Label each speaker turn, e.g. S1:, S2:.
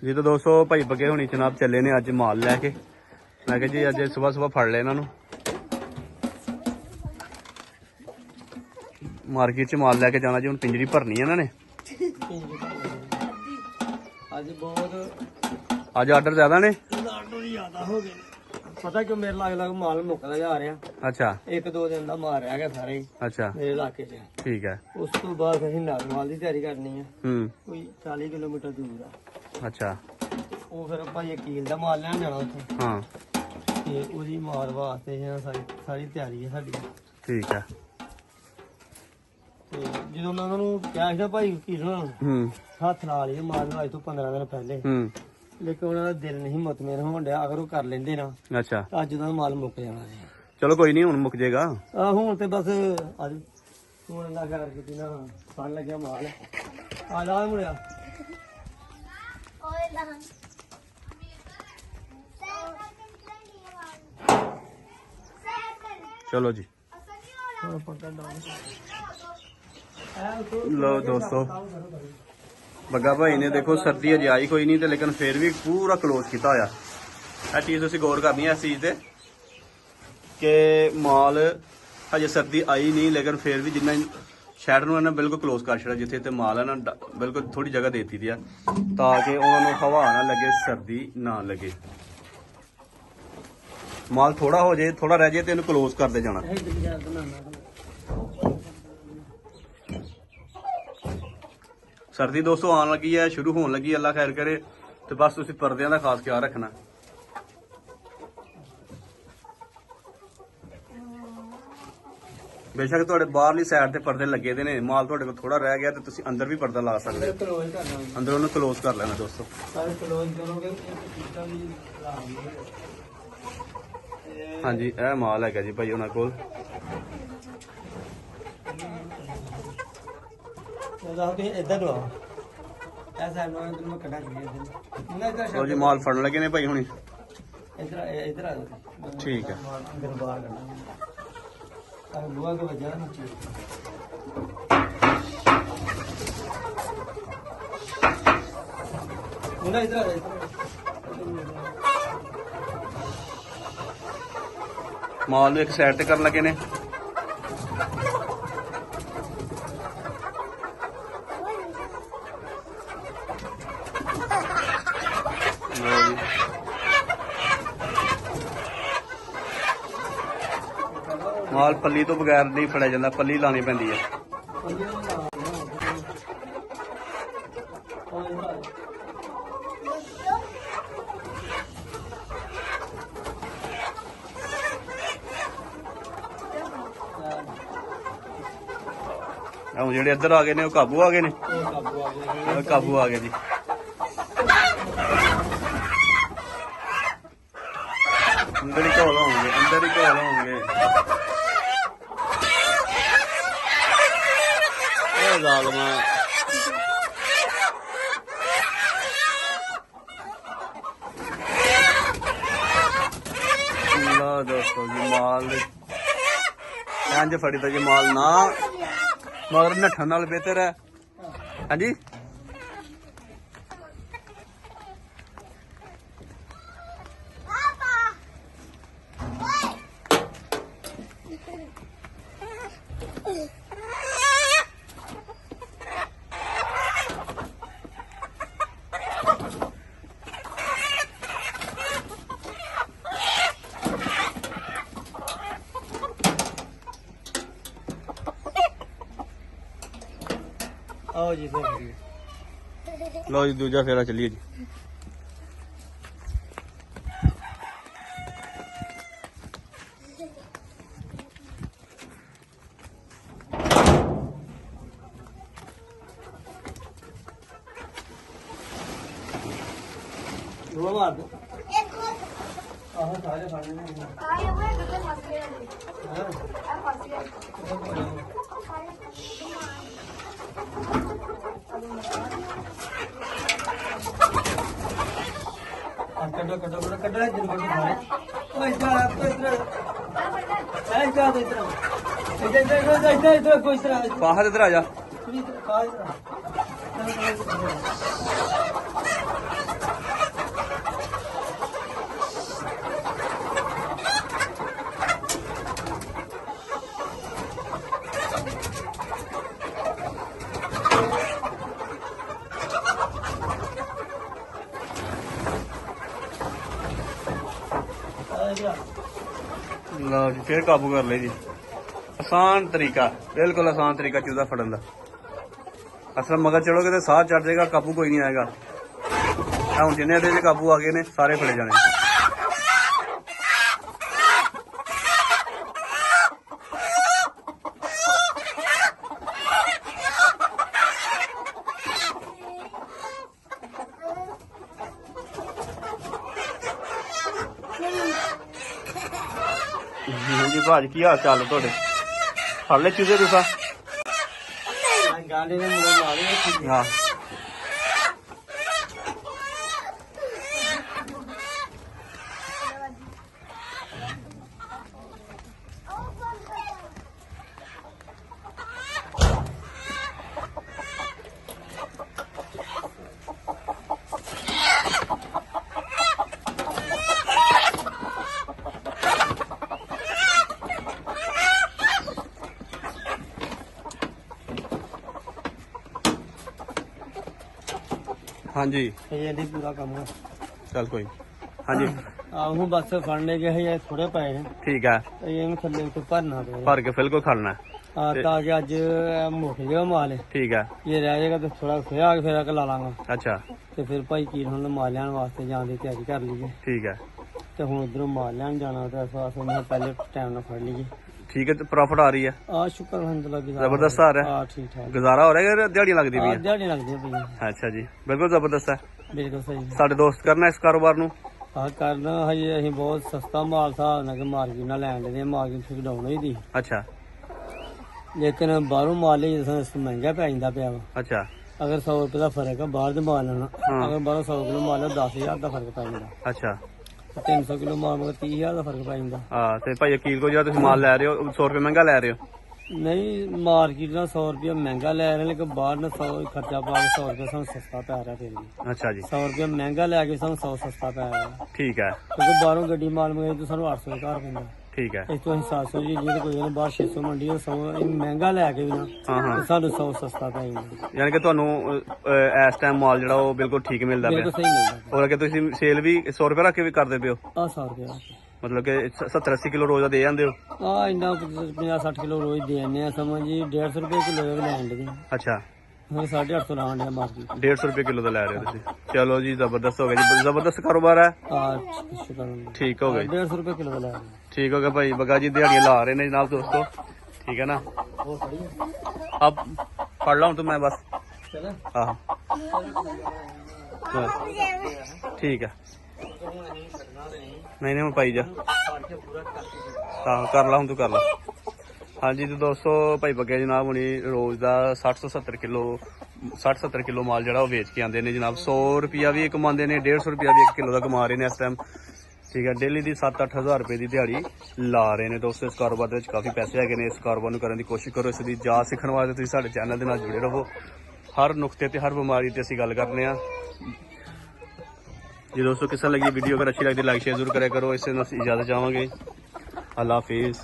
S1: जी तो दोस्तों भाई बगे होनी जनाब चले ने अज माल लैके। मैं कहा जी अज सुबह सुबह फड़ लिया इन्हों मार्केट च माल लैके जाना जी। हुण पिंजरी भरनी है इन्होंने। अज आर्डर ज्यादा ने।
S2: पता क्यों मेरे लग माल मुकदा जा रहा।
S1: अच्छा
S2: एक दो दिन का माल रह गया सारे
S1: अच्छा
S2: मेरे इलाके च।
S1: ठीक है।
S2: उस तो बाद असीं नागवाल की तैयारी करनी है। कोई 40 किलोमीटर दूर आ।
S1: अच्छा
S2: ਉਹ ਫਿਰ ਭਾਈ ਵਕੀਲ ਦਾ ਮਾਲ ਲੈਣ ਜਾਣਾ ਉੱਥੇ।
S1: ਹਾਂ
S2: ਤੇ ਉਹਦੀ ਮਾਲ ਵਾਸਤੇ ਸਾਰੀ ਤਿਆਰੀ ਹੈ ਸਾਡੀ।
S1: ਠੀਕ ਹੈ।
S2: ਤੇ ਜਦੋਂ ਮੈਂ ਉਹਨਾਂ ਨੂੰ ਕਿਹਾ ਸੀ ਨਾ ਭਾਈ ਵਕੀਲ ਨੂੰ ਹੱਥ ਲਾ ਲਈਏ ਮਾਲ ਨੂੰ ਅੱਜ ਤੋਂ 15 ਦਿਨ ਪਹਿਲੇ। ਲੇਕਿਨ ਉਹਨਾਂ ਦਾ ਦਿਲ ਨਹੀਂ ਮੁਤਮਿਨ ਹੋਣ ਡਿਆ। ਅਗਰ ਉਹ ਕਰ ਲੈਂਦੇ ਨਾ
S1: ਅੱਛਾ
S2: ਅੱਜ ਦਾ ਮਾਲ ਮੁੱਕ ਜਾਣਾ ਸੀ।
S1: ਚਲੋ ਕੋਈ ਨਹੀਂ ਹੁਣ ਮੁੱਕ ਜਾਏਗਾ।
S2: ਆ ਹੁਣ ਤੇ ਬਸ ਅੱਜ ਹੁਣ ਦਾ ਕਰ ਕੀਤੀ ਨਾ ਫੜ ਲੱਗਿਆ ਮਾਲ। ਆ ਜਾ ਮੁੜਿਆ ਓਏ ਲਾ
S1: चलो जी लो दोस्तों बग्गा भाई ने देखो सर्दी अजे आई कोई नहीं तो लेकिन फिर भी पूरा क्लोज किया होया। यह चीज़ तुसीं गौर करनी है इस चीज़ से कि माल अजे सर्दी आई नहीं लेकिन फिर भी जिन्ना शैड नूं इन्हें बिल्कुल क्लोज कर छड़ा। जिथे इत्थे माल है ना बिल्कुल थोड़ी जगह दे दी है ताकि उन्होंने हवा ना लगे सर्दी ना लगे। माल थोड़ा हो जाए थोड़ा रह जाए तो इन्हें क्लोज करते जाना। सर्दी दोस्तों आने लगी है शुरू होने लगी अल्लाह खैर करे तो बस तुसीं पर्दियां दा खास ख्याल रखना। बेशक तुहाडे बाहरली साइड ते पर्दे लगे दे ने माल तुहाडे कोल थोड़ा रह गया तो तुसीं अंदर भी पर्दा ला सकदे हो। अंदर उन्हें क्लोज कर लेना दोस्तों। हाँ जी यह माल है जी भाई उन्होंने कोल। तो जी माल फड़न लगे ने भाई हुणी। ठीक है माल एक साइड ते करन लगे ने। माल पल्ली तो बगैर नहीं फड़िया जाता पल्ली लानी पैंदी है। हम जेडे इधर आ गए ने काबू आ गए ने। काबू आ गए जी। अंदर ही घोल होंगे अंदर ही घोल होंगे। जालमा दोस्तों जी माल इंज फड़ी तो जी माल ना मगर नठन नाल बेहतर है। हाँ जी
S2: आओ जी
S1: लो जी दूजा फेरा चलिए जी।
S2: मार दो सारे फाड़ने कटो कटो कटो कटो जिनको सारे ओ इस बार आपको इधर ऐसा इधर कोई इधर
S1: बाहर इधर आ जा। ਲਓ ਜੀ ਫੇਰ ਕਾਬੂ ਕਰ ਲਈ ਜੀ। ਆਸਾਨ ਤਰੀਕਾ, ਬਿਲਕੁਲ ਆਸਾਨ ਤਰੀਕਾ ਚੂਜ਼ਾ ਫੜਨ ਦਾ। ਅਸਲ ਮਗਰ ਚੜੋਗੇ ਤੇ ਸਾਹ ਚੜ ਜਾਏਗਾ, ਕਾਬੂ ਕੋਈ ਨਹੀਂ ਆਏਗਾ। ਹੁਣ ਜਿੰਨੇ ਇਹਦੇ 'ਚ ਕਾਬੂ ਆ ਗਏ ਨੇ ਸਾਰੇ ਫੜੇ ਜਾਣੇ। ਜੀ ਭਾਜੀ ਕੀ ਹਾਲ ਚਾਲ ਤੁਹਾਡੇ? ਫੜ ਲੈ ਚੂਜ਼ੇ ਤੁਸੀਂ?
S2: ਗਾਂਡੇ ਨੇ ਮੁੰਡੇ ਮਾਰੇ।
S1: ਹਾਂ ਹਾਂਜੀ
S2: ਇਹ ਨਹੀਂ ਪੂਰਾ ਕੰਮ ਆ।
S1: ਚੱਲ ਕੋਈ ਹਾਂਜੀ
S2: ਆਹੋ ਬਸ ਫੜਨੇ ਗਏ ਹੈ ਥੋੜੇ ਪਏ ਨੇ।
S1: ਠੀਕ ਹੈ
S2: ਇਹਨੂੰ ਥੱਲੇ ਉੱਤੇ ਭਰਨਾ ਪਿਆ
S1: ਭਰ ਕੇ ਬਿਲਕੁਲ ਖੜਨਾ।
S2: ਤਾਂ ਕਿ ਅੱਜ ਮੁੱਕ ਗਿਆ ਮਾਲ।
S1: ਠੀਕ ਹੈ
S2: ਇਹ ਰਹਿ ਜਾਏਗਾ ਤੇ ਥੋੜਾ ਫਿਰ ਆ ਕੇ ਫਿਰ ਲਾ ਲਾਂਗਾ।
S1: ਅੱਛਾ
S2: ਤੇ ਫਿਰ ਭਾਈ ਕੀ ਹੁਣ ਮਾਲ ਲੈਣ ਵਾਸਤੇ ਜਾਣ ਦੀ ਤਿਆਰੀ ਕਰ ਲਈਏ।
S1: ਠੀਕ ਹੈ
S2: ਤੇ ਹੁਣ ਉਧਰੋਂ ਮਾਲ ਲੈਣ ਜਾਣਾ ਤੇ ਇਸ ਵਾਸਤੇ ਮੈਂ ਪਹਿਲੇ ਟਾਈਮ ਨਾਲ ਫੜ ਲਈਏ।
S1: ਠੀਕ ਹੈ ਤੇ ਪ੍ਰੋਫਿਟ ਆ ਰਹੀ ਹੈ?
S2: ਆ ਸ਼ੁਕਰ ਅਲਹਮਦੁਲਿਲਾ
S1: ਜ਼ਬਰਦਸਤ ਆ ਰਿਹਾ?
S2: ਹਾਂ ਠੀਕ ਠਾਕ
S1: ਗੁਜ਼ਾਰਾ ਹੋ ਰਿਹਾ ਕਿ ਦਿਹਾੜੀਆਂ ਲੱਗਦੀ ਪਈਆਂ?
S2: ਦਿਹਾੜੀਆਂ ਲੱਗਦੀਆਂ ਪਈਆਂ।
S1: ਅੱਛਾ ਜੀ ਬਿਲਕੁਲ ਜ਼ਬਰਦਸਤ ਹੈ।
S2: ਬਿਲਕੁਲ ਸਹੀ।
S1: ਸਾਡੇ ਦੋਸਤ ਕਰਨਾ ਇਸ ਕਾਰੋਬਾਰ ਨੂੰ?
S2: ਆਹ ਕਰਨਾ ਹਜੇ ਅਸੀਂ ਬਹੁਤ ਸਸਤਾ ਮਾਲ ਹਿਸਾਬ ਨਾਲ ਕਿ ਮਾਰਕੀਟ ਨਾਲ ਲੈਣ ਦੇ ਮਾਰਕੀਟ ਫਿਰ ਡਾਊਨ ਹੋਈ ਦੀ।
S1: ਅੱਛਾ
S2: ਲੇਕਿਨ ਬਾਹਰੋਂ ਮਾਲ ਲਈ ਮਹਿੰਗਾ ਪੈ ਜਾਂਦਾ ਪਿਆ ਵਾ।
S1: ਅੱਛਾ
S2: ਅਗਰ 100 ਰੁਪਏ ਦਾ ਫਰਕ ਆ ਬਾਹਰ ਦੇ ਮਾਲ ਨਾਲ। ਅਗਰ ਬਾਹਰੋਂ 100 ਕਿਲੋ ਮਾਲ 10,000 ਦਾ ਫਰਕ ਪੈ ਜਾਂਦਾ।
S1: ਅੱਛਾ
S2: 300 ਕਿਲੋ ਮਾਲ ਮਗਰ 30,000 ਦਾ ਫਰਕ ਪੈ ਜਾਂਦਾ।
S1: ਹਾਂ ਤੇ ਭਾਈ ਵਕੀਲ ਕੋ ਜਿਹੜਾ ਤੁਸੀਂ ਮਾਲ ਲੈ ਰਹੇ ਹੋ 100 ਰੁਪਏ ਮਹਿੰਗਾ ਲੈ ਰਹੇ ਹੋ?
S2: ਨਹੀਂ ਮਾਰਕੀਟ ਨਾਲ 100 ਰੁਪਏ ਮਹਿੰਗਾ ਲੈ ਰਹੇ ਲੇਕਿਨ ਬਾਹਰ ਨਾਲ 100 ਖਰਚਾ ਪਾ ਕੇ 100 ਰੁਪਏ ਸਾਨੂੰ ਸਸਤਾ ਪੈ ਰਿਹਾ ਫਿਰ ਵੀ।
S1: ਅੱਛਾ ਜੀ
S2: 100 ਰੁਪਏ ਮਹਿੰਗਾ ਲੈ ਕੇ ਸਾਨੂੰ 100 ਸਸਤਾ ਪੈ ਰਿਹਾ।
S1: ਠੀਕ ਹੈ
S2: ਕਿਉਂਕਿ ਬਾਹਰੋਂ ਗੱਡੀ ਮਾਲ ਮੰਗਾਈ ਤਾਂ ਸਾਨੂੰ 800 ਦਾ ਘਰ ਪੈਂਦਾ।
S1: ਠੀਕ ਹੈ
S2: ਇਸ ਤੋਂ ਅਸੀਂ 700 ਜੀ ਜਿਹਦੇ ਕੋਈ ਨਹੀਂ ਬਾਹਰ 600 ਮੰਡੀ 100 ਮਹਿੰਗਾ ਲੈ ਕੇ ਵੀ ਨਾ
S1: ਹਾਂ ਹਾਂ
S2: ਤੇ ਸਾਨੂੰ 100 ਸਸਤਾ ਪੈ ਜਾਂਦਾ।
S1: ਯਾਨੀ ਕਿ ਤੁਹਾਨੂੰ ਇਸ ਟਾਈਮ ਮਾਲ ਜਿਹੜਾ ਉਹ ਬਿਲਕੁਲ ਠੀਕ ਮਿਲਦਾ
S2: ਬਿਲਕੁਲ
S1: ਪਿਆ?
S2: ਸਹੀ ਮਿਲਦਾ।
S1: ਔਰ ਕਿ ਤੁਸੀਂ ਸੇਲ ਵੀ 100 ਰੁਪਏ ਰੱਖ ਕੇ ਵੀ ਕਰਦੇ ਪਏ ਹੋ?
S2: ਆ 100 ਰੁਪਏ
S1: ਮਤਲਬ ਕਿ 70-80 ਕਿਲੋ ਰੋਜ਼ ਦਾ ਦੇ ਜਾਂਦੇ ਹੋ?
S2: ਆ ਇੰਨਾ 50-60 ਕਿਲੋ ਰੋਜ਼ ਦੇ ਆਨੇ ਆ ਸਮਝ ਜੀ 150 ਰੁਪਏ ਕਿਲੋ ਲੈਣ ਦੇ।
S1: ਅੱਛਾ
S2: ਹੁਣ 850 ਲਾਉਣ ਦੇ ਮਾਰਕੀਟ।
S1: 150 ਰੁਪਏ ਕਿਲੋ ਦਾ ਲੈ ਰਹੇ ਹੋ ਤੁਸੀਂ? ਚਲੋ ਜੀ ਜ਼ਬਰਦਸਤ ਹੋ ਗਿਆ ਜੀ, ਜ਼ਬਰਦਸਤ ਕਾਰੋਬਾਰ ਹੈ।
S2: ਆ ਸ਼ੁਕਰ
S1: ਠੀਕ ਹੋ ਗਿਆ ਜੀ,
S2: 150 ਰੁਪਏ ਕਿਲੋ ਦਾ ਲੈ ਰਹੇ।
S1: ਠੀਕ ਹੋ ਗਿਆ ਭਾਈ। ਬੱਗਾ ਜੀ ਦਿਹਾੜੀਆਂ ਲਾ ਰਹੇ ਨੇ ਜਨਾਬ ਦੋਸਤੋ, ਠੀਕ ਹੈ ਨਾ। अब पढ़ रहा हूँ तो मैं बस। हाँ ठीक है, नहीं मैं पाई जा। हाँ कर ला हूँ तू कर ला। हाँ जी तो दोस्तों भाई बग्गे जनाब हुणी रोज़ का 60-70 किलो 60-70 किलो माल जो बेच के आते हैं जनाब। 100 रुपया भी कमाते हैं, 150 रुपया भी 1 किलो का कमा रहे हैं इस टाइम, ठीक है। डेली की 7-8 हज़ार रुपए की दिहाड़ी ला रहे हैं दोस्तों। इस कारोबार के काफ़ी पैसे है, इस कारोबार को करने की कोशिश करो। इसकी जाच सीखने वास्ते तुसीं साडे चैनल के नाल जुड़े रहो। हर नुकते ते हर बीमारी ते असीं गल करने आ जी दोस्तों। किस लगी वीडियो अगर अच्छी लगती लाइक शेयर जरूर करा करो। इससे इजाज़त चाहांगे। अल्लाह हाफिज़।